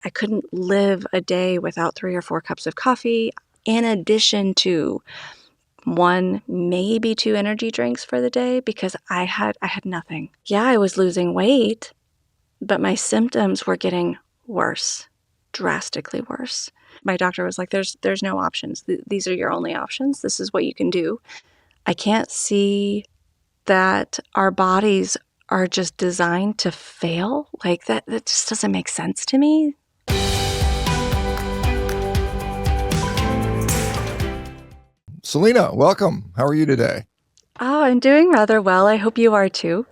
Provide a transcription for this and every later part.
I couldn't live a day without 3 or 4 cups of coffee, in addition to 1, maybe 2 energy drinks for the day because I had nothing. Yeah, I was losing weight, but my symptoms were getting worse, drastically worse. My doctor was like, there's no options. These are your only options. This is what you can do. I can't see that our bodies are just designed to fail. Like that just doesn't make sense to me. Selina, welcome. How are you today? Oh, I'm doing rather well. I hope you are too.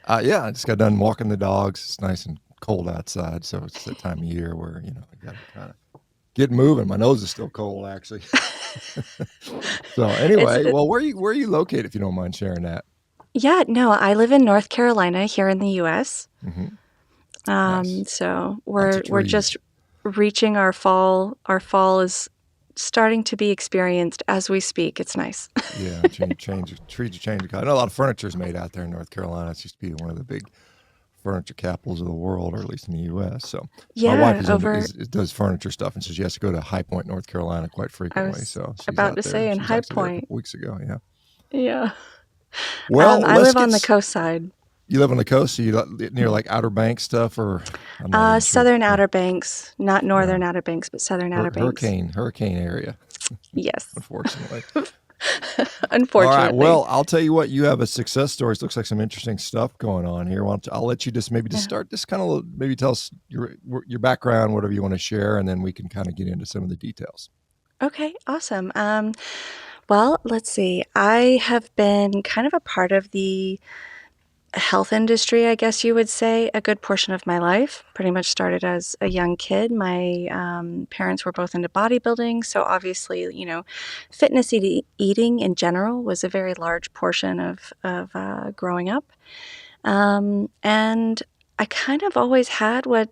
Yeah, I just got done walking the dogs. It's nice and cold outside, so it's that time of year where, I got to kind of get moving. My nose is still cold, actually. So It's anyway, well, where are you located, if you don't mind sharing that? Yeah, no, I live in North Carolina here in the US. Hmm. Nice. So Lots we're of we're trees. just reaching our fall. Our fall is starting to be experienced as we speak. It's nice. Yeah, trees are changing. I know a lot of furniture is made out there in North Carolina. It used to be one of the big furniture capitals of the world, or at least in the U.S. So my wife Yeah, over does furniture stuff, and so she has to go to High Point, North Carolina, quite I frequently. was So she's about out to there. say in She was High actually there a Point. couple weeks ago. Yeah. Yeah. Well, I live on the coast side. You live on the coast, so you near like Outer Banks stuff, or I'm not even sure. Southern Yeah, Outer Banks, not yeah. Northern Outer Banks, but Southern Outer Banks. Hurricane area, Yes. unfortunately. All right. Unfortunately. Well, I'll tell you what. You have a success story. It looks like some interesting stuff going on here. I'll let you just Yeah. start. Just kind of maybe tell us your background, whatever you want to share, and then we can kind of get into some of the details. Okay, awesome. Well, let's see. I have been kind of a part of the health industry, I guess you would say, a good portion of my life. Pretty much started as a young kid. My parents were both into bodybuilding, so obviously, fitness eating in general was a very large portion of growing up. And I kind of always had what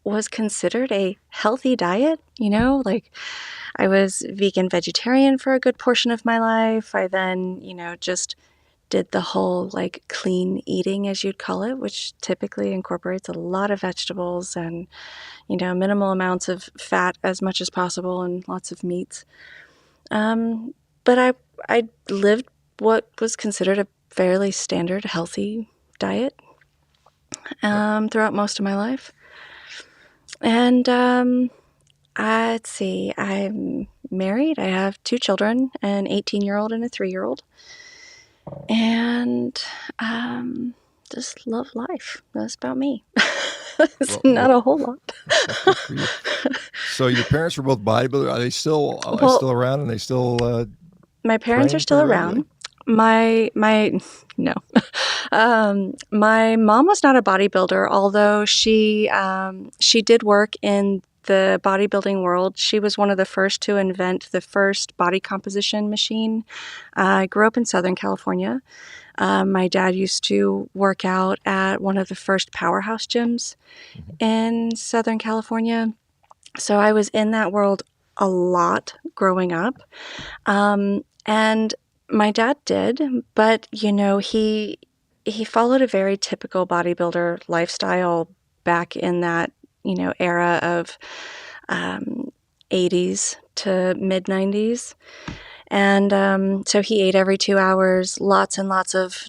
was considered a healthy diet, like I was vegan vegetarian for a good portion of my life. I then, just did the whole like clean eating, as you'd call it, which typically incorporates a lot of vegetables and, minimal amounts of fat as much as possible and lots of meats. But I lived what was considered a fairly standard healthy diet Yep. throughout most of my life. And let's see, I'm married. I have 2 children, an 18-year-old and a 3-year-old. And just love life. That's about me. It's Well, not a whole lot. good for you. So your parents were both bodybuilders. Are they still Well, around, and they still my parents are train still pretty regularly? around. My no. My mom was not a bodybuilder, although she did work in the bodybuilding world. She was one of the first to invent the first body composition machine. I grew up in Southern California. My dad used to work out at one of the first powerhouse gyms Hmm. in Southern California. So I was in that world a lot growing up. And my dad did, but he followed a very typical bodybuilder lifestyle back in that, era of um, 80s to mid 90s. And so he ate every 2 hours, lots and lots of,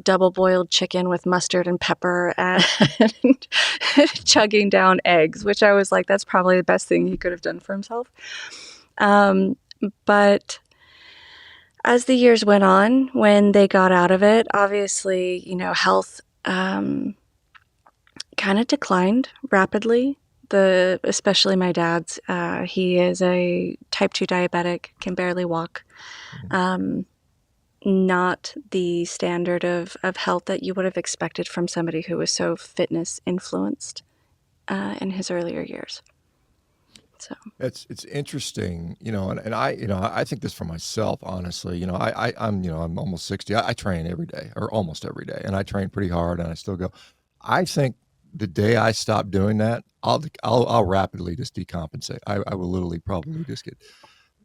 double boiled chicken with mustard and pepper and chugging down eggs, which I was like, that's probably the best thing he could have done for himself. Um, but as the years went on, when they got out of it, obviously, health kind of declined rapidly. Especially my dad's. He is a type 2 diabetic, can barely walk. Hmm. Um, Not the standard of health that you would have expected from somebody who was so fitness influenced in his earlier years. So, It's interesting, and I think this for myself, honestly. I'm almost 60. I train every day, or almost every day, and I train pretty hard, and I still go. I think the day I stop doing that, I'll rapidly just decompensate. I will literally probably just get,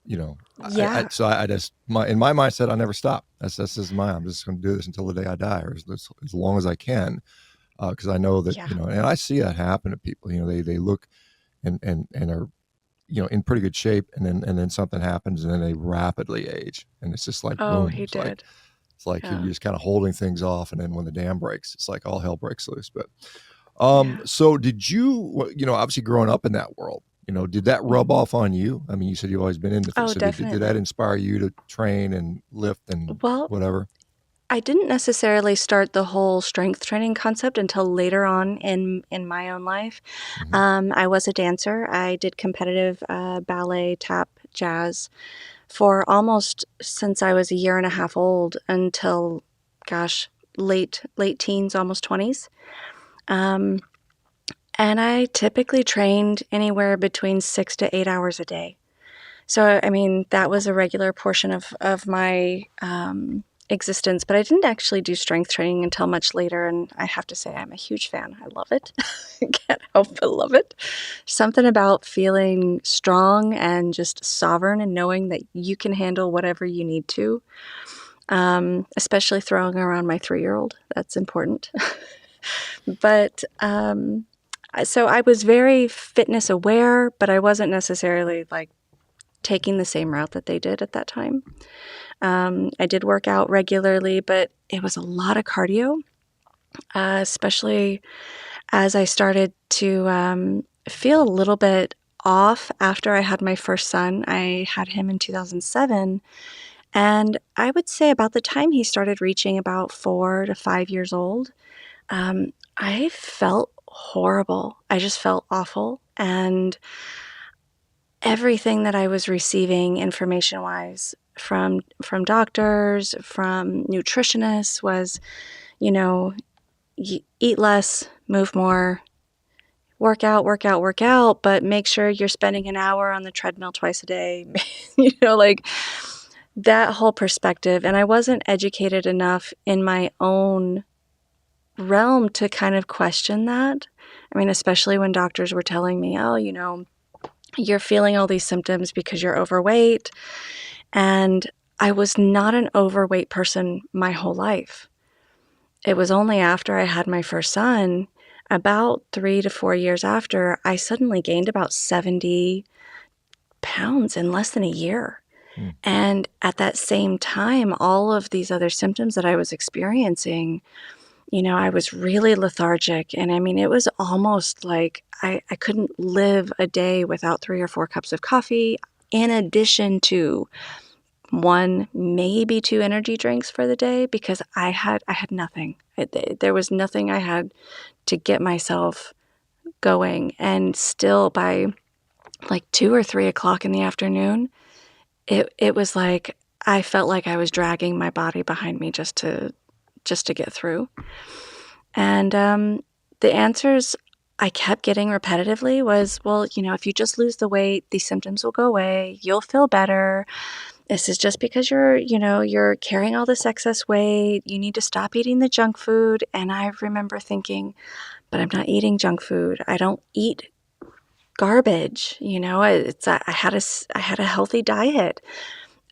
yeah, I just in my mindset, I never stop. That's just I'm just going to do this until the day I die, or as long as I can, because I know that, yeah, and I see that happen to people. They look. and are, in pretty good shape, and then something happens, and then they rapidly age, and it's just like Oh, boom. he did. It's like you're Yeah. just kind of holding things off, and then when the dam breaks, it's like all hell breaks loose. But Yeah. so did you, obviously growing up in that world, did that rub Mhm. off on you? I mean, you said you've always been into Oh, so did that definitely. inspire you to train and lift and Well, whatever? I didn't necessarily start the whole strength training concept until later on in my own life. Hmm. I was a dancer. I did competitive ballet, tap, jazz for almost since I was a year and a half old until, gosh, late teens, almost 20s. Um, and I typically trained anywhere between 6 to 8 hours a day. So, I mean, that was a regular portion of my existence, but I didn't actually do strength training until much later. And I have to say, I'm a huge fan. I love it. I can't help but love it. Something about feeling strong and just sovereign and knowing that you can handle whatever you need to, especially throwing around my 3-year-old. That's important. But so I was very fitness aware, but I wasn't necessarily like taking the same route that they did at that time. I did work out regularly, but it was a lot of cardio, especially as I started to feel a little bit off after I had my first son. I had him in 2007. And I would say about the time he started reaching about 4 to 5 years old, I felt horrible. I just felt awful. And everything that I was receiving information wise from doctors, from nutritionists was, you know, eat less, move more, work out, work out, work out, but make sure you're spending an hour on the treadmill twice a day. Like that whole perspective. And I wasn't educated enough in my own realm to kind of question that. I mean, especially when doctors were telling me, oh, you're feeling all these symptoms because you're overweight. And I was not an overweight person my whole life. It was only after I had my first son, about 3 to 4 years after, I suddenly gained about 70 pounds in less than a year. Hmm. And at that same time, all of these other symptoms that I was experiencing, I was really lethargic. And I mean, it was almost like I couldn't live a day without 3 or 4 cups of coffee, in addition to one, maybe two energy drinks for the day, because I had nothing. There was nothing I had to get myself going. And still by like 2 or 3 o'clock in the afternoon, it was like I felt like I was dragging my body behind me just to get through. And the answers I kept getting repetitively was, well, if you just lose the weight, these symptoms will go away. You'll feel better. This is just because you're carrying all this excess weight. You need to stop eating the junk food. And I remember thinking, but I'm not eating junk food. I don't eat garbage. I had a healthy diet.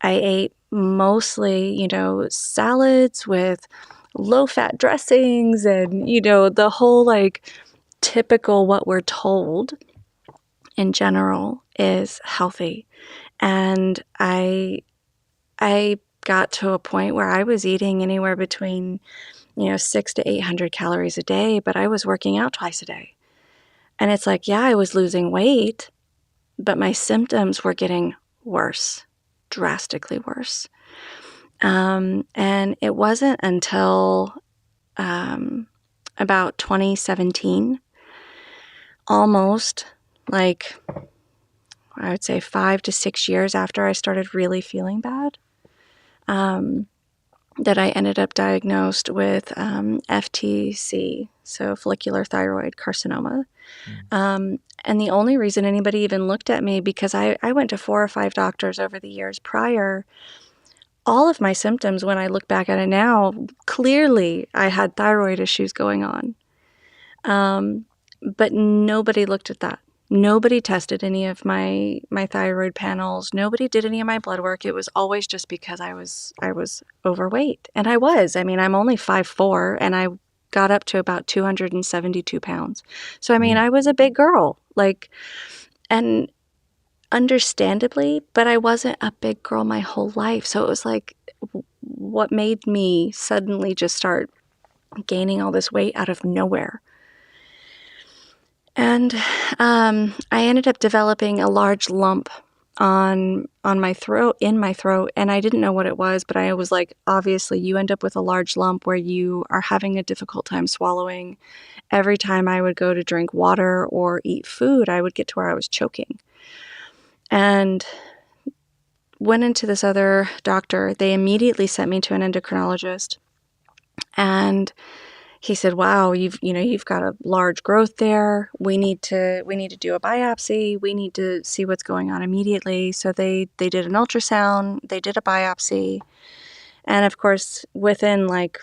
I ate mostly, salads with low fat dressings and, the whole like typical what we're told in general is healthy. And I got to a point where I was eating anywhere between, 6 to 800 calories a day, but I was working out twice a day. And it's like, yeah, I was losing weight, but my symptoms were getting worse, drastically worse. And it wasn't until about 2017, almost like I would say 5 to 6 years after I started really feeling bad, that I ended up diagnosed with FTC, so follicular thyroid carcinoma. Hmm. And the only reason anybody even looked at me, because I went to 4 or 5 doctors over the years prior, all of my symptoms, when I look back at it now, clearly I had thyroid issues going on. But nobody looked at that. Nobody tested any of my thyroid panels. Nobody did any of my blood work. It was always just because I was overweight. And I was. I mean, I'm only 5'4", and I got up to about 272 pounds. So I mean, Hmm. I was a big girl. Like, And understandably, but I wasn't a big girl my whole life. So it was like, what made me suddenly just start gaining all this weight out of nowhere? And I ended up developing a large lump on my throat, in my throat, and I didn't know what it was, but I was like, obviously, you end up with a large lump where you are having a difficult time swallowing. Every time I would go to drink water or eat food, I would get to where I was choking. And went into this other doctor. They immediately sent me to an endocrinologist, and he said, "Wow, you've got a large growth there. We need to do a biopsy. We need to see what's going on immediately." So they did an ultrasound, they did a biopsy, and of course, within like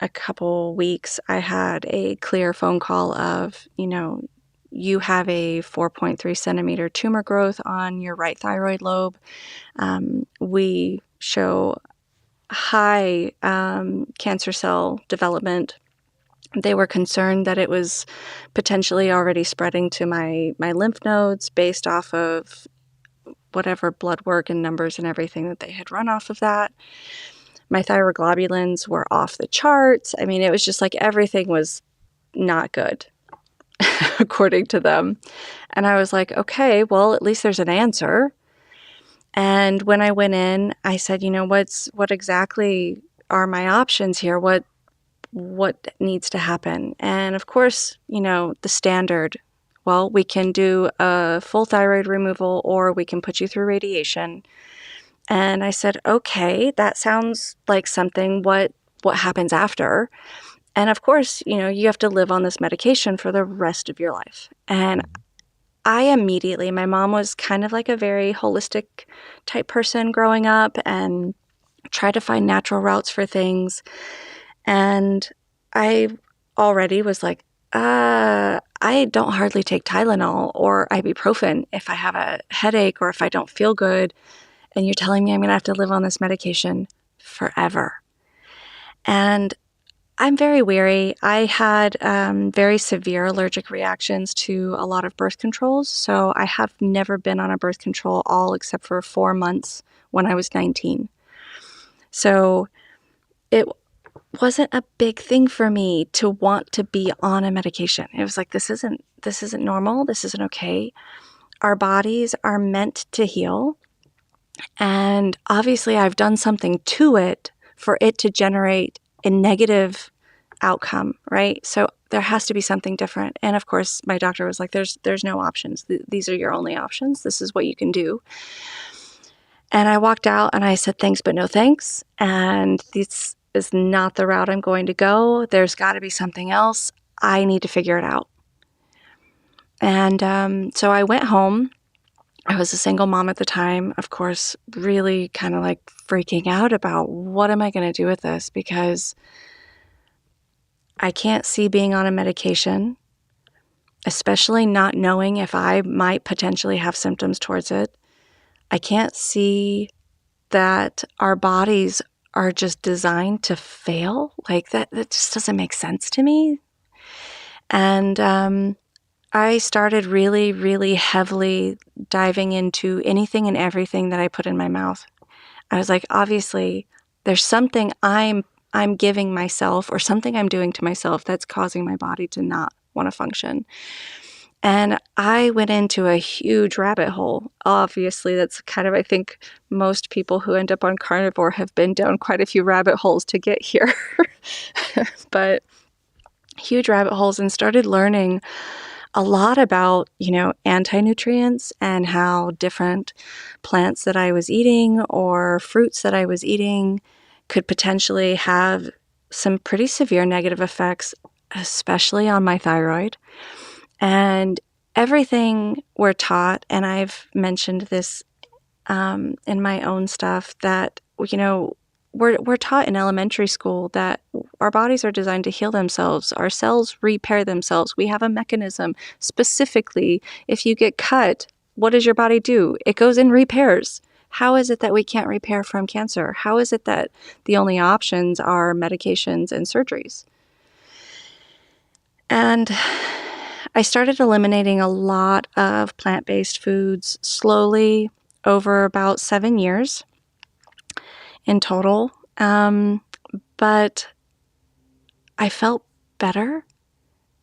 a couple weeks, I had a clear phone call of, you have a 4.3 centimeter tumor growth on your right thyroid lobe. We show high cancer cell development. They were concerned that it was potentially already spreading to my lymph nodes based off of whatever blood work and numbers and everything that they had run off of that. My thyroglobulins were off the charts. I mean, it was just like everything was not good, according to them. And I was like, okay, well, at least there's an answer. And when I went in, I said, what exactly are my options here? What needs to happen? And of course, the standard, well, we can do a full thyroid removal or we can put you through radiation. And I said, okay, that sounds like something. What happens after? And of course, you have to live on this medication for the rest of your life. And my mom was kind of like a very holistic type person growing up and tried to find natural routes for things. And I already was like, I don't hardly take Tylenol or ibuprofen if I have a headache or if I don't feel good. And you're telling me I'm going to have to live on this medication forever. And I'm very weary. I had very severe allergic reactions to a lot of birth controls. So I have never been on a birth control all except for 4 months when I was 19. So it wasn't a big thing for me to want to be on a medication. It was like, this isn't normal. This isn't okay. Our bodies are meant to heal. And obviously I've done something to it for it to generate a negative outcome, right? So there has to be something different. And of course, my doctor was like, there's no options. These are your only options. This is what you can do. And I walked out and I said, thanks, but no thanks. And this is not the route I'm going to go. There's got to be something else. I need to figure it out. And so I went home. I was a single mom at the time, of course, really kind of like freaking out about what am I going to do with this, because I can't see being on a medication, especially not knowing if I might potentially have symptoms towards it. I can't see that our bodies are just designed to fail. Like that just doesn't make sense to me. And I started really, really heavily diving into anything and everything that I put in my mouth. I was like, obviously, there's something I'm giving myself or something I'm doing to myself that's causing my body to not want to function. And I went into a huge rabbit hole. Obviously, that's kind of, I think, most people who end up on Carnivore have been down quite a few rabbit holes to get here. But huge rabbit holes, and started learning a lot about, anti-nutrients and how different plants that I was eating or fruits that I was eating could potentially have some pretty severe negative effects, especially on my thyroid. And everything we're taught, and I've mentioned this in my own stuff, that, we're taught in elementary school that our bodies are designed to heal themselves. Our cells repair themselves. We have a mechanism. Specifically, if you get cut, what does your body do? It goes and repairs. How is it that we can't repair from cancer? How is it that the only options are medications and surgeries? And I started eliminating a lot of plant-based foods slowly over about 7 years in total. But I felt better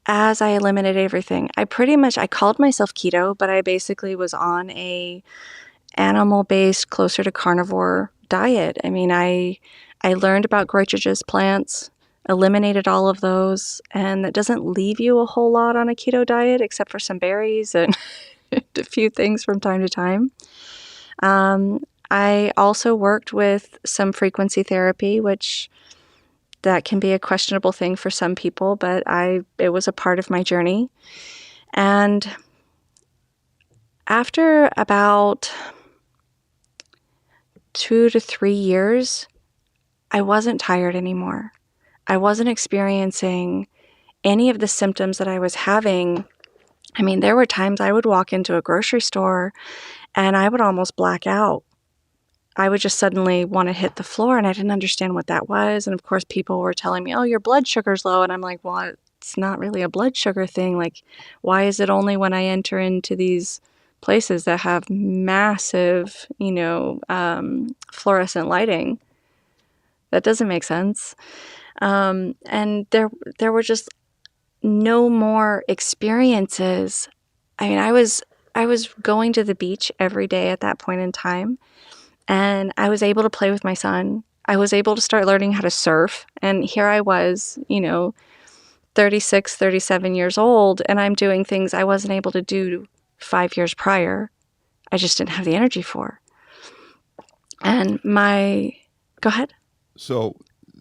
as I eliminated everything. I called myself keto, but I basically was on a animal-based, closer to carnivore diet. I mean, I learned about goitrogenous plants, eliminated all of those, and that doesn't leave you a whole lot on a keto diet except for some berries and a few things from time to time. I also worked with some frequency therapy, which that can be a questionable thing for some people, but it was a part of my journey. And after about 2 to 3 years, I wasn't tired anymore. I wasn't experiencing any of the symptoms that I was having. I mean, there were times I would walk into a grocery store and I would almost black out. I would just suddenly want to hit the floor, and I didn't understand what that was. And of course, people were telling me, oh, your blood sugar's low. And I'm like, well, it's not really a blood sugar thing. Like, why is it only when I enter into these places that have massive, fluorescent lighting? That doesn't make sense. And there were just no more experiences. I mean, I was going to the beach every day at that point in time, and I was able to play with my son. I was able to start learning how to surf, and here I was, 36, 37 years old, and I'm doing things I wasn't able to do 5 years prior. I just didn't have the energy for. And go ahead. So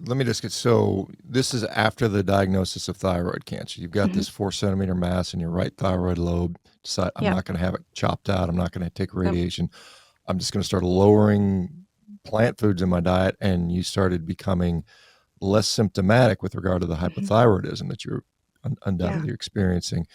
let me just get, so this is after the diagnosis of thyroid cancer. You've got Hmm. this 4 centimeter mass in your right thyroid lobe. Decide, I'm Yeah. not going to have it chopped out. I'm not going to take Yep. radiation. I'm just going to start lowering plant foods in my diet. And you started becoming less symptomatic with regard to the Hmm. hypothyroidism that you're Yeah. undoubtedly experiencing.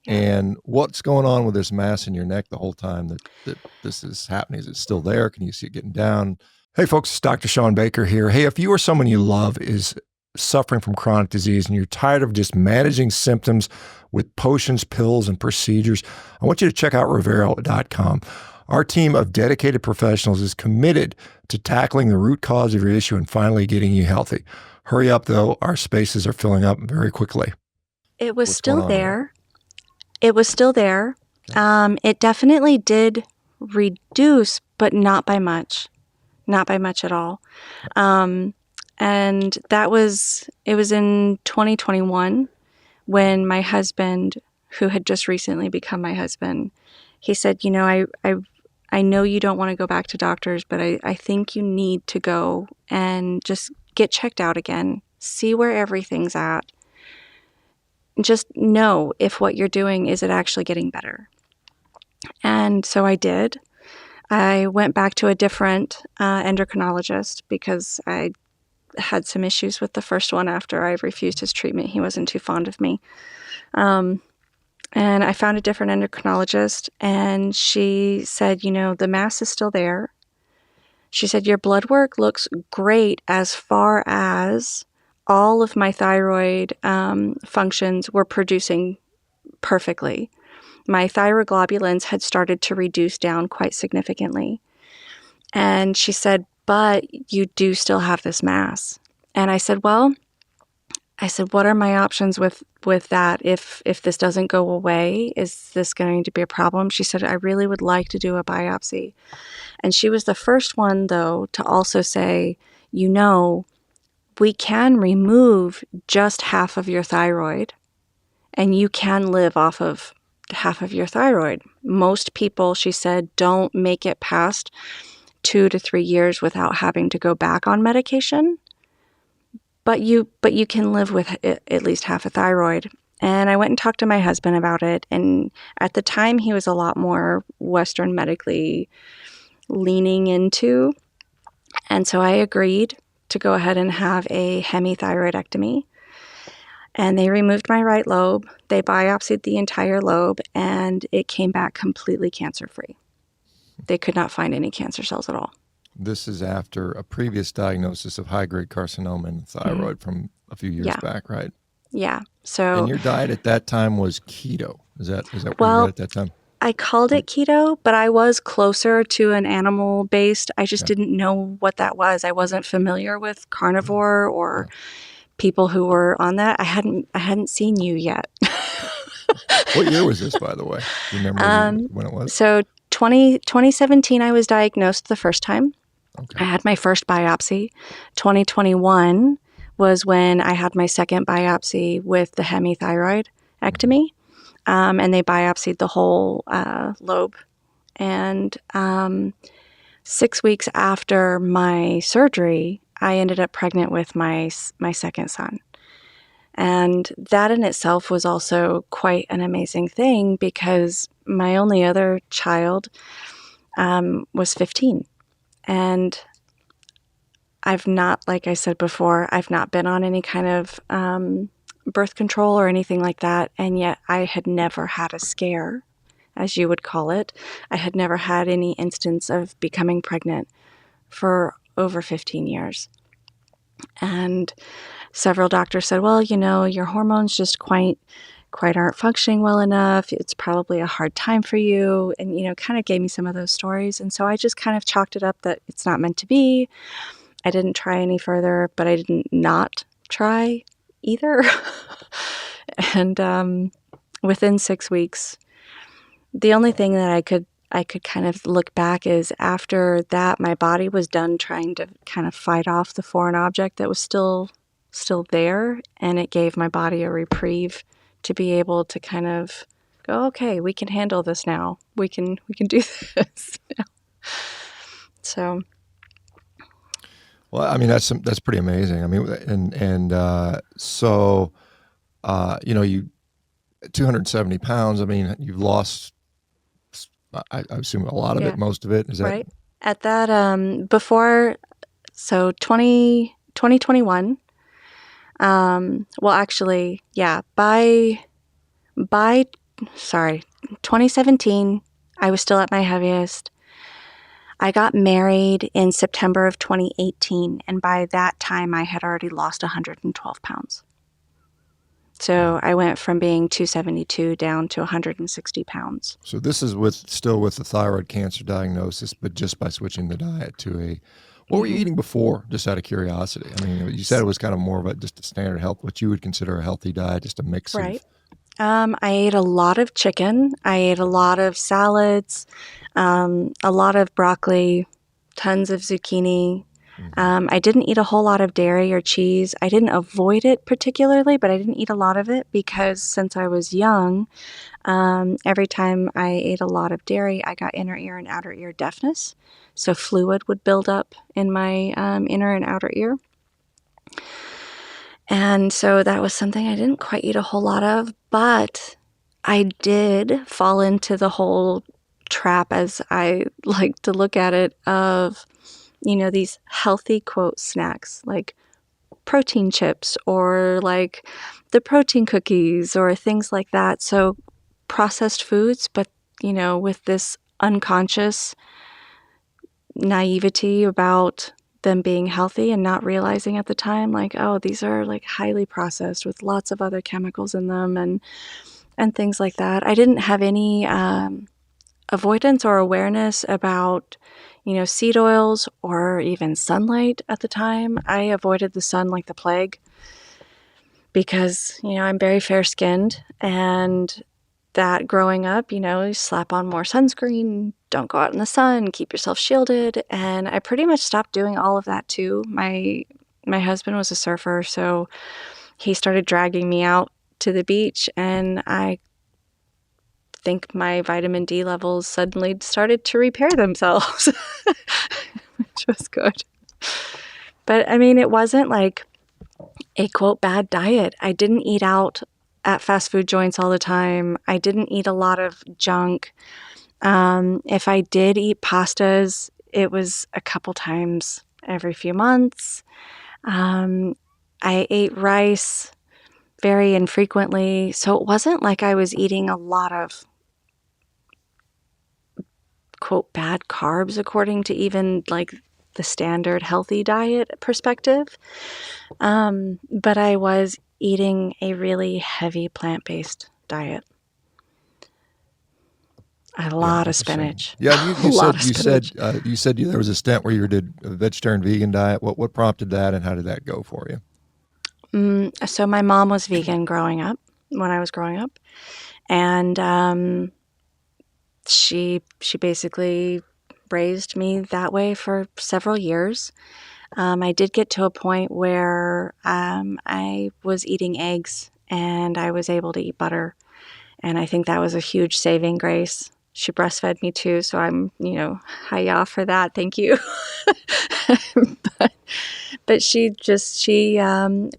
Yeah. And what's going on with this mass in your neck the whole time that this is happening? Is it still there? Can you see it getting down? Hey, folks, it's Dr. ShawnBaker here. Hey, if you or someone you love is suffering from chronic disease and you're tired of just managing symptoms with potions, pills, and procedures, I want you to check out Revero.com. Our team of dedicated professionals is committed to tackling the root cause of your issue and finally getting you healthy. Hurry up, though. Our spaces are filling up very quickly. It was What's going still on with that? there. It was still there. Okay. It definitely did reduce, but not by much. Not by much at all. And it was in 2021 when my husband, who had just recently become my husband, he said, I know you don't want to go back to doctors, but I think you need to go and just get checked out again, see where everything's at. Just know if what you're doing, is it actually getting better? And so I did. I went back to a different endocrinologist because I had some issues with the first one after I refused his treatment. He wasn't too fond of me. Um, and I found a different endocrinologist, and she said, the mass is still there. She said, your blood work looks great as far as all of my thyroid functions were producing perfectly. My thyroglobulins had started to reduce down quite significantly. And she said, but you do still have this mass. And I said, what are my options with that? If this doesn't go away, is this going to be a problem? She said, I really would like to do a biopsy. And she was the first one, though, to also say, we can remove just half of your thyroid, and you can live off of half of your thyroid. Most people, she said, don't make it past 2 to 3 years without having to go back on medication. But you can live with at least half a thyroid. And I went and talked to my husband about it. And at the time, he was a lot more Western medically leaning into. And so I agreed to go ahead and have a hemithyroidectomy. And they removed my right lobe. They biopsied the entire lobe, and it came back completely cancer-free. They could not find any cancer cells at all. This is after a previous diagnosis of high-grade carcinoma in the Mm-hmm. thyroid from a few years Yeah. back, right? Yeah. And So, your diet at that time was keto. Is that where you were well, at that time? I called Or it keto, but I was closer to an animal based. I just yeah, didn't know what that was. I wasn't familiar with yeah, carnivore or yeah. people who were on that. I hadn't seen you yet. What year was this, by the way? Do you remember um, when it was? so 2017, I was diagnosed the first time. I Okay. had my first biopsy. 2021 was when I had my second biopsy with the Hmm. hemithyroidectomy, and they biopsied the whole lobe. And 6 weeks after my surgery, I ended up pregnant with my second son. And that in itself was also quite an amazing thing because my only other child was 15. And I've not, like I said before, I've not been on any kind of birth control or anything like that. And yet I had never had a scare, as you would call it. I had never had any instance of becoming pregnant for over 15 years. And several doctors said, well, your hormones just quite aren't functioning well enough. It's probably a hard time for you. And, kind of gave me some of those stories. And so I just kind of chalked it up that it's not meant to be. I didn't try any further, but I didn't not try either. And within 6 weeks, the only thing that I could kind of look back is after that, my body was done trying to kind of fight off the foreign object that was still there, and it gave my body a reprieve to be able to kind of go, okay, we can handle this now. We can do this now. So Well, I mean that's pretty amazing. I mean, and so you 270 pounds. I mean, you've lost. I assume a lot of it, yeah, most of it. Is that right at that before, so 2021. Well, actually, yeah, by sorry, 2017, I was still at my heaviest. I got married in September of 2018, and by that time, I had already lost 112 pounds. So wow? I went from being 272 down to 160 pounds. So this is still with the thyroid cancer diagnosis, but just by switching the diet to a. What were you Hmm. eating before? Just out of curiosity. I mean, you said it was kind of more of just a standard health, what you would consider a healthy diet, just a mix Right. of. I ate a lot of chicken. I ate a lot of salads, a lot of broccoli, tons of zucchini. Mhm. I didn't eat a whole lot of dairy or cheese. I didn't avoid it particularly, but I didn't eat a lot of it because since I was young, every time I ate a lot of dairy, I got inner ear and outer ear deafness. So fluid would build up in my inner and outer ear. And so that was something I didn't quite eat a whole lot of, but I did fall into the whole trap, as I like to look at it, of, these healthy quote snacks like protein chips or like the protein cookies or things like that. So processed foods, but, with this unconscious naivety about them being healthy and not realizing at the time, like, oh, these are like highly processed with lots of other chemicals in them and things like that. I didn't have any avoidance or awareness about, seed oils or even sunlight at the time. I avoided the sun like the plague because, I'm very fair skinned, and that growing up, you slap on more sunscreen, don't go out in the sun, keep yourself shielded. And I pretty much stopped doing all of that too. My husband was a surfer, so he started dragging me out to the beach, and I think my vitamin D levels suddenly started to repair themselves, which was good. But I mean, it wasn't like a quote bad diet. I didn't eat out at fast food joints all the time. I didn't eat a lot of junk. If I did eat pastas, it was a couple times every few months. Um, I ate rice very infrequently. So it wasn't like I was eating a lot of quote bad carbs according to even like the standard healthy diet perspective. But I was eating a really heavy plant-based diet. A Yeah, lot of interesting. spinach. Yeah, and you A you lot said of you said spinach. you said there was a stint where you did a vegetarian vegan diet. What prompted that, and how did that go for you? So my mom was vegan growing up, when I was growing up, and she basically raised me that way for several years. I did get to a point where I was eating eggs and I was able to eat butter, and I think that was a huge saving grace. She breastfed me too, so I'm, hi-ya for that. Thank you. but, but she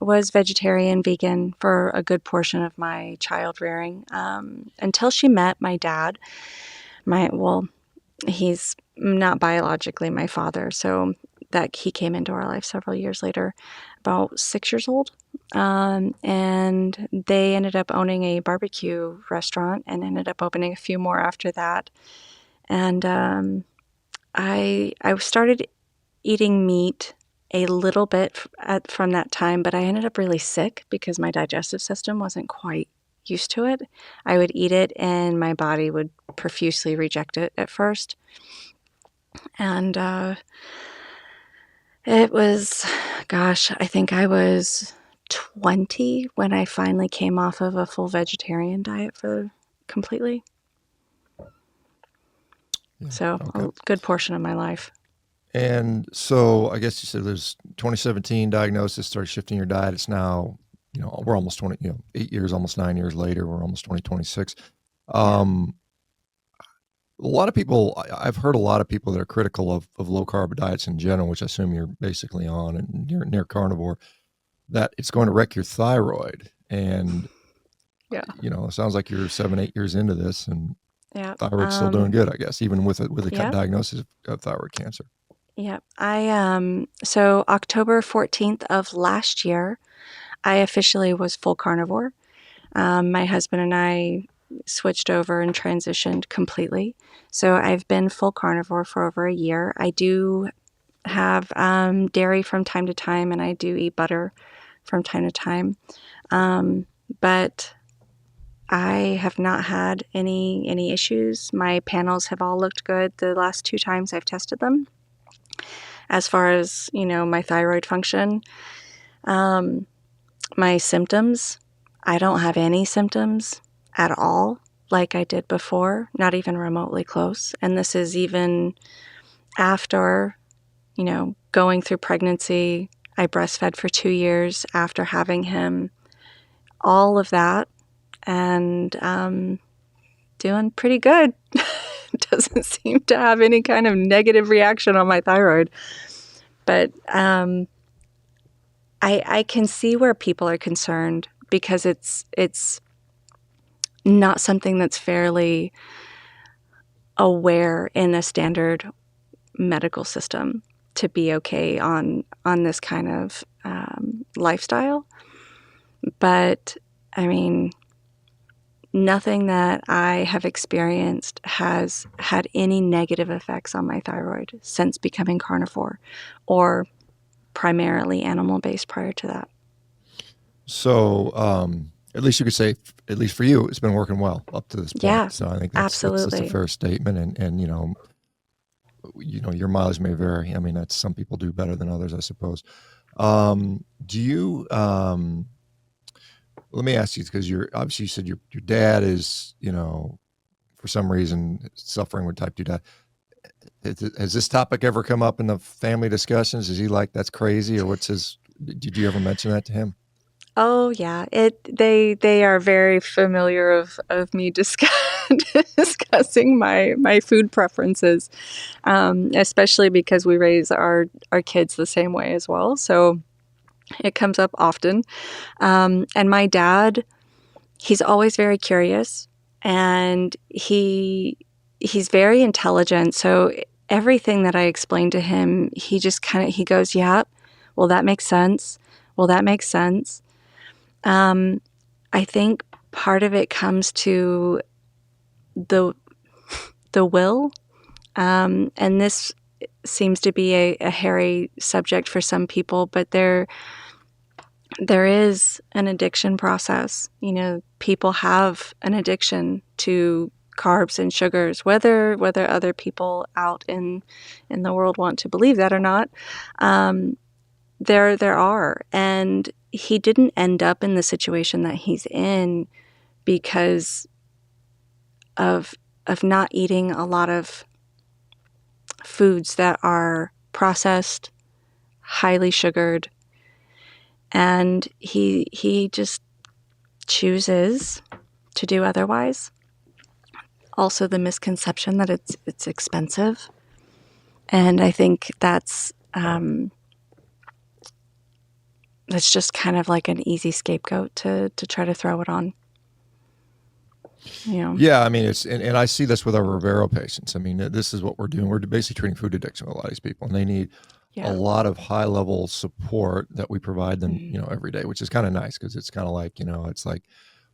was vegetarian, vegan for a good portion of my child rearing until she met my dad. Well, he's not biologically my father, so that he came into our life several years later, about 6 years old. And they ended up owning a barbecue restaurant and ended up opening a few more after that. And I started eating meat a little bit from that time, but I ended up really sick because my digestive system wasn't quite used to it. I would eat it and my body would profusely reject it at first. And it was, gosh, I think I was 20 when I finally came off of a full vegetarian diet for completely. Yeah. So Okay. a good portion of my life. And so I guess you said there's 2017 diagnosis, started shifting your diet. It's now, we're almost 8 years, almost 9 years later. We're almost 2026. Yeah. A lot of people, I've heard a lot of people that are critical of low carb diets in general, which I assume you're basically on and you're near carnivore, that it's going to wreck your thyroid. And, Yeah. it sounds like you're 7, 8 years into this and Yeah. thyroid's still doing good, I guess, even with a Yeah. diagnosis of thyroid cancer. Yeah. So October 14th of last year, I officially was full carnivore. My husband and I switched over and transitioned completely. So I've been full carnivore for over a year. I do have dairy from time to time, and I do eat butter from time to time. But I have not had any issues. My panels have all looked good the last 2 times I've tested them. As far as, my thyroid function, my symptoms, I don't have any symptoms at all like I did before, not even remotely close. And this is even after, going through pregnancy. I breastfed for 2 years after having him, all of that, and doing pretty good. Doesn't seem to have any kind of negative reaction on my thyroid. But I can see where people are concerned because it's not something that's fairly aware in a standard medical system to be okay on this kind of lifestyle. But I mean, nothing that I have experienced has had any negative effects on my thyroid since becoming carnivore, or primarily animal based prior to that. So, at least you could say, at least for you, it's been working well up to this Yeah, point. So I think that's a absolutely. fair statement. And your mileage may vary. I mean, that's some people do better than others, I suppose. Do you? Let me ask you because you're obviously you said your dad is for some reason suffering with type 2 diabetes. Has this topic ever come up in the family discussions? Is he like that's crazy, or what's his? Did you ever mention that to him? Oh yeah, they are very familiar of me discussing my food preferences, especially because we raise our kids the same way as well. So it comes up often. And my dad, he's always very curious, and he's very intelligent. So everything that I explain to him, he just he goes, "Yeah, well that makes sense. Well that makes sense." I think part of it comes to the will, and this seems to be a hairy subject for some people, but there is an addiction process. You know, people have an addiction to carbs and sugars, whether other people out in the world want to believe that or not. Um, there are, and he didn't end up in the situation that he's in because of not eating a lot of foods that are processed, highly sugared, and he just chooses to do otherwise. Also, the misconception that it's expensive, and I think that's just kind of like an easy scapegoat to try to throw it on. You know. Yeah, I mean, and I see this with our Revero patients. I mean, this is what we're doing. We're basically treating food addiction with a lot of these people, and they need a Yeah. lot of high level support that we provide them, Mm-hmm. every day, which is kind of nice because it's kind of like, it's like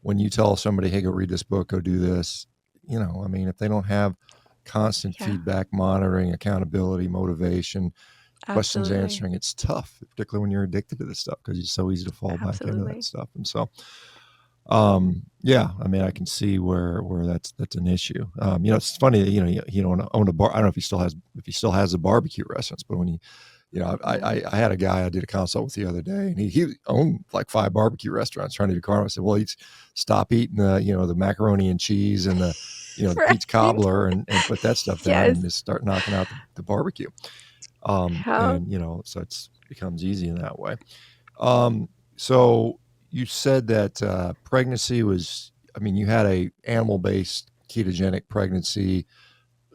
when you tell somebody, hey, go read this book, go do this, I mean, if they don't have constant Yeah, feedback, monitoring, accountability, motivation, questions absolutely. answering, it's tough, particularly when you're addicted to this stuff because it's so easy to fall back into that Absolutely. stuff. And so, yeah, I mean, I can see where that's an issue. It's funny that you don't own a bar. I don't know if he still has the barbecue restaurants, but when I had a guy I did a consult with the other day, and he owned like 5 barbecue restaurants trying to do carnivore. I said, well, he's stop eating the macaroni and cheese and the peach Right. cobbler and put that stuff down and Yes. just start knocking out the barbecue. Yeah. And so it's becomes easy in that way. So you said that pregnancy was, I mean, you had a animal-based ketogenic pregnancy,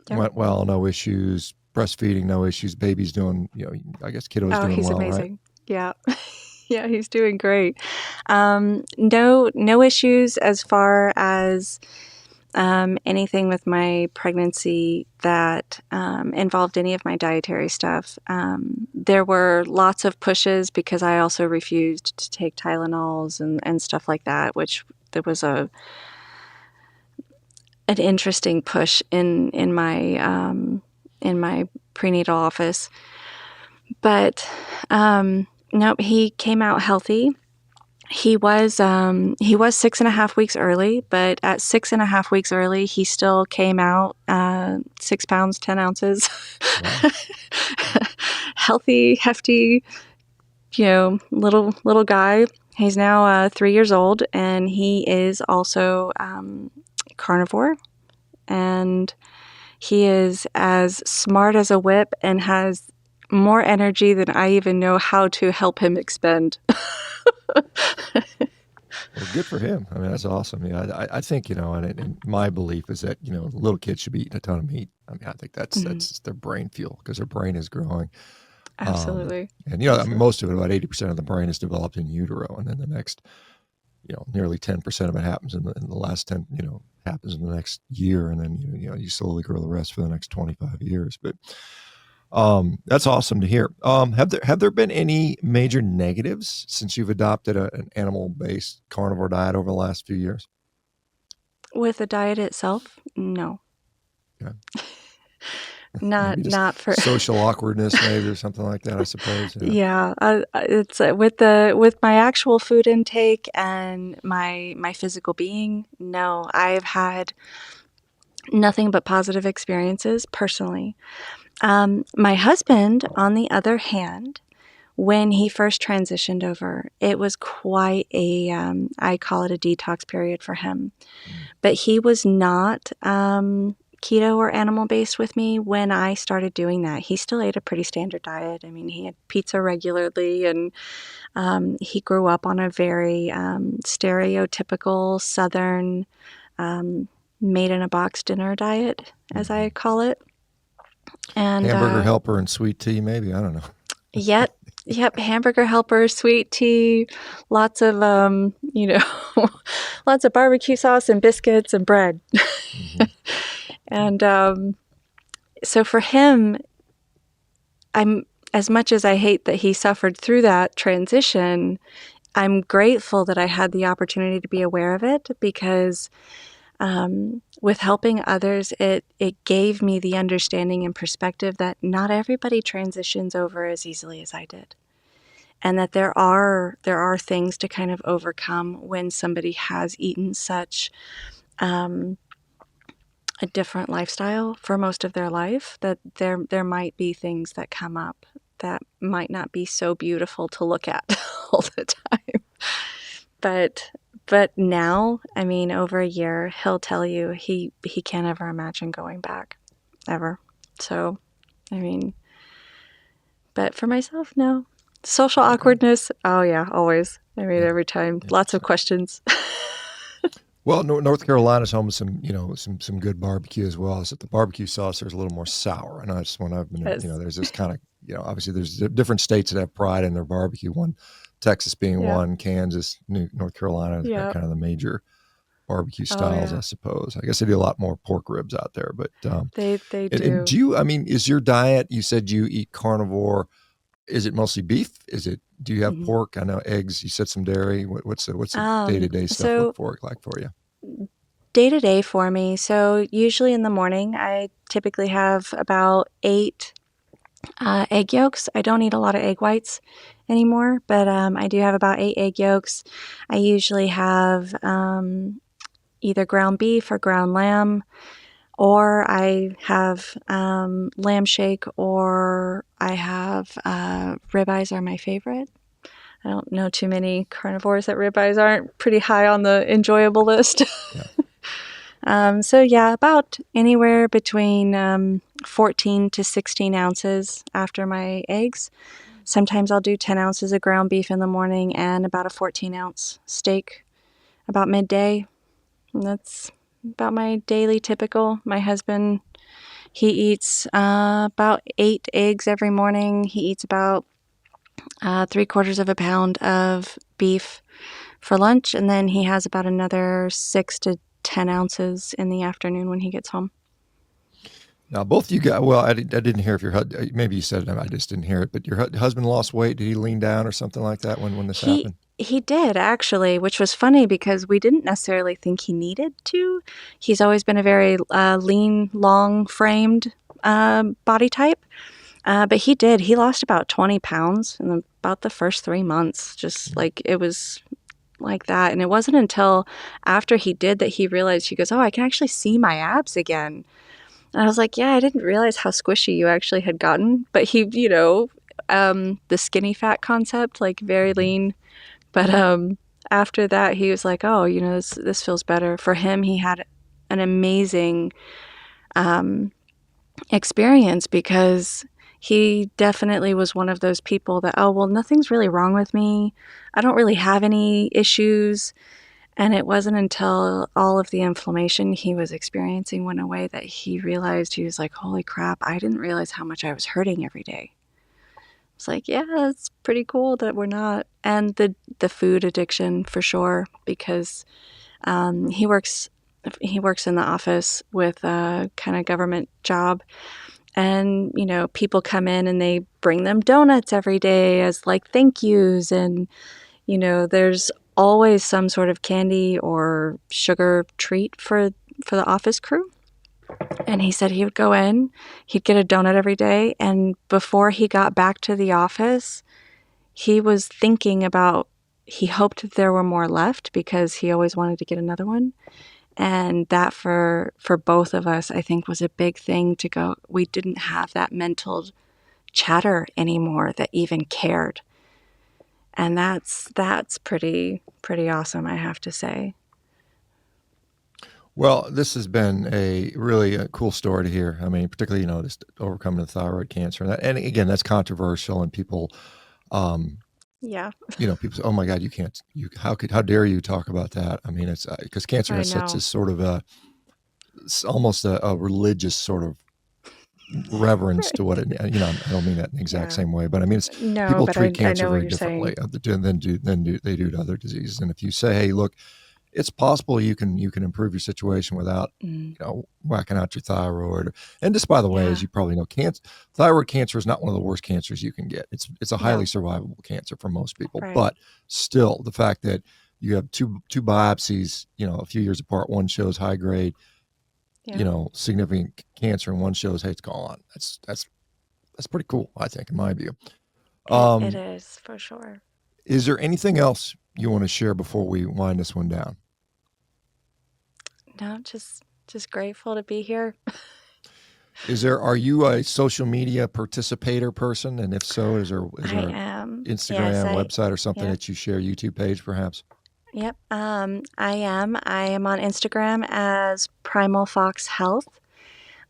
Yep. went well, no issues, breastfeeding, no issues, baby's doing, I guess kiddo's Oh, doing he's well, right? amazing. Yeah. Yeah, he's doing great. No issues as far as anything with my pregnancy that involved any of my dietary stuff. There were lots of pushes because I also refused to take Tylenols and stuff like that, which there was an interesting push in my prenatal office. But nope, he came out healthy. He was 6.5 weeks early, but at 6.5 weeks early, he still came out 6 pounds 10 ounces, Wow. healthy, hefty, little guy. He's now 3 years old, and he is also carnivore, and he is as smart as a whip and has more energy than I even know how to help him expend. Well, good for him. I mean, that's awesome. Yeah, I think, and my belief is that, little kids should be eating a ton of meat. I mean, I think that's Mhm. that's their brain fuel because their brain is growing. Absolutely. And, I mean, Absolutely. most of it, about 80% of the brain is developed in utero. And then the next, nearly 10% of it happens in the last 10, happens in the next year. And then, you slowly grow the rest for the next 25 years. But that's awesome to hear. Have there been any major negatives since you've adopted an animal-based carnivore diet over the last few years? With the diet itself, no. Yeah. Not Maybe just not for social awkwardness, maybe, or something like that, I suppose. Yeah. yeah, it's with my actual food intake and my physical being, no. I've had nothing but positive experiences personally. My husband, on the other hand, when he first transitioned over, it was quite I call it a detox period for him. Mm. But he was not keto or animal based with me when I started doing that. He still ate a pretty standard diet. I mean, he had pizza regularly, and he grew up on a very stereotypical Southern um, made in a box dinner diet, as I Mhm. call it. And Hamburger helper and sweet tea, maybe. I don't know. yep, yep, hamburger helper, sweet tea, lots of lots of barbecue sauce and biscuits and bread. Hmm. And so for him, I'm as much as I hate that he suffered through that transition, I'm grateful that I had the opportunity to be aware of it because with helping others, it gave me the understanding and perspective that not everybody transitions over as easily as I did. and that there are things to kind of overcome when somebody has eaten such um, a different lifestyle for most of their life, that there might be things that come up that might not be so beautiful to look at all the time. But now, I mean, over a year, he'll tell you he can't ever imagine going back, ever. So, I mean, but for myself, no. Social Okay. awkwardness, oh yeah, always. I mean, Yeah. every time, Yeah. lots of questions. Well, North Carolina's home with some, some good barbecue as well. Is that the barbecue sauce there's a little more sour. And I just when I've been, Yes. there's this kind of, obviously there's different states that have pride in their barbecue. One, Texas being Yep. one, Kansas, North Carolina has got Yep. kind of the major barbecue Oh styles, yeah. I suppose. I guess they do a lot more pork ribs out there. But They and do. do you? I mean, is your diet? You said you eat carnivore. Is it mostly beef? Do you have Mhm. pork? I know eggs. You said some dairy. What's the day to day stuff look So for like for you? day to day for me. So usually in the morning, I typically have about 8 egg yolks. I don't eat a lot of egg whites anymore, but I do have about 8 egg yolks. I usually have either ground beef or ground lamb, or I have lamb shake, or I have ribeyes are my favorite. I don't know too many carnivores that ribeyes aren't pretty high on the enjoyable list. Yeah. So yeah, about anywhere between 14 to 16 ounces after my eggs. Sometimes I'll do 10 ounces of ground beef in the morning and about a 14-ounce steak about midday. And that's about my daily typical. My husband, he eats about 8 eggs every morning. He eats about 3/4 of a pound of beef for lunch, and then he has about another 6 to 10 ounces in the afternoon when he gets home. Now, both you guys, well, I didn't hear if maybe you said it, I just didn't hear it, but your husband lost weight. Did he lean down or something like that when this He happened? he did actually, which was funny because we didn't necessarily think he needed to. He's always been a very lean, long-framed body type, but he did. He lost about 20 pounds in about the first 3 months. Just like it was like that, and it wasn't until after he did that he realized. He goes, "Oh, I can actually see my abs again." And I was like, yeah, I didn't realize how squishy you actually had gotten. But he, the skinny fat concept, like very Mhm. lean. But after that, he was like, oh, this feels better. For him, he had an amazing um, experience because he definitely was one of those people that, oh, well, nothing's really wrong with me. I don't really have any issues. And it wasn't until all of the inflammation he was experiencing went away that he realized. He was like, holy crap, I didn't realize how much I was hurting every day. It's like, yeah, it's pretty cool that we're not. And the food addiction for sure, because he works in the office with a kind of government job. And, people come in and they bring them donuts every day as like thank yous. And there's always some sort of candy or sugar treat for the office crew. And he said he would go in, he'd get a donut every day, and before he got back to the office, he was thinking about he hoped that there were more left because he always wanted to get another one. And that for both of us, I think was a big thing to go. We didn't have that mental chatter anymore that even cared. And that's pretty awesome, I have to say. Well, this has been a really cool story to hear. I mean, particularly, just overcoming the thyroid cancer. And again, that's controversial and people, um, Yeah, people say, "Oh my God, you can't. How dare you talk about that?" I mean, it's because cancer I has such a know. sort of it's almost a religious sort of reverence to Right. what it. I don't mean that in the exact Yeah. same way, but I mean, it's No, people but treat I cancer know what very you're differently saying. than they do to other diseases. And if you say, "Hey, look, it's possible you can improve your situation without Mm, whacking out your thyroid." And just by the way, as yeah. you probably know, thyroid cancer is not one of the worst cancers you can get. It's a highly No. survivable cancer for most people, Right. but still, the fact that you have two biopsies, a few years apart, one shows high grade, Yeah. significant cancer, and one shows, hey, it's gone. That's pretty cool, I think, in my view. It Um, is for sure. is there anything else you want to share before we wind this one down? No, just grateful to be here. Are you a social media participator person? And if so, is I there am. Yes, Instagram, website, or something yep. that you share, YouTube page perhaps? Yep. I am. I am on Instagram as Primal Fox Health.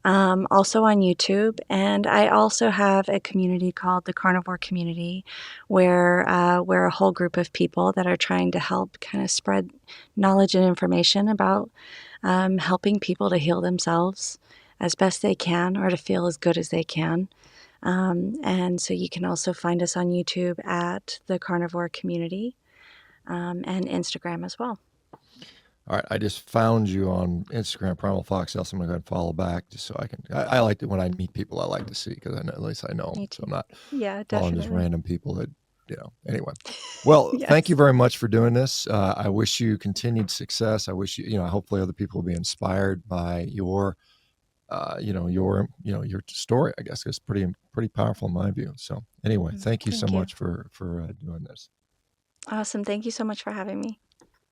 Also on YouTube, and I also have a community called the Carnivore Community, where we're a whole group of people that are trying to help kind of spread knowledge and information about helping people to heal themselves as best they can or to feel as good as they can. And so you can also find us on YouTube at the Carnivore Community and Instagram as well. All right, I just found you on Instagram, Primal Fox Health. So I'm gonna go ahead and follow back just so I can. I like it when I meet people I like to see because I know, at least I know them. Me So too. I'm not Yeah, following just definitely. random people that Anyway, well, thank you Yes. very much for doing this. I wish you continued success. I wish hopefully other people will be inspired by your story. I guess it's pretty powerful in my view. So anyway, thank you so Thank you. much for doing this. Awesome. Thank you so much for having me.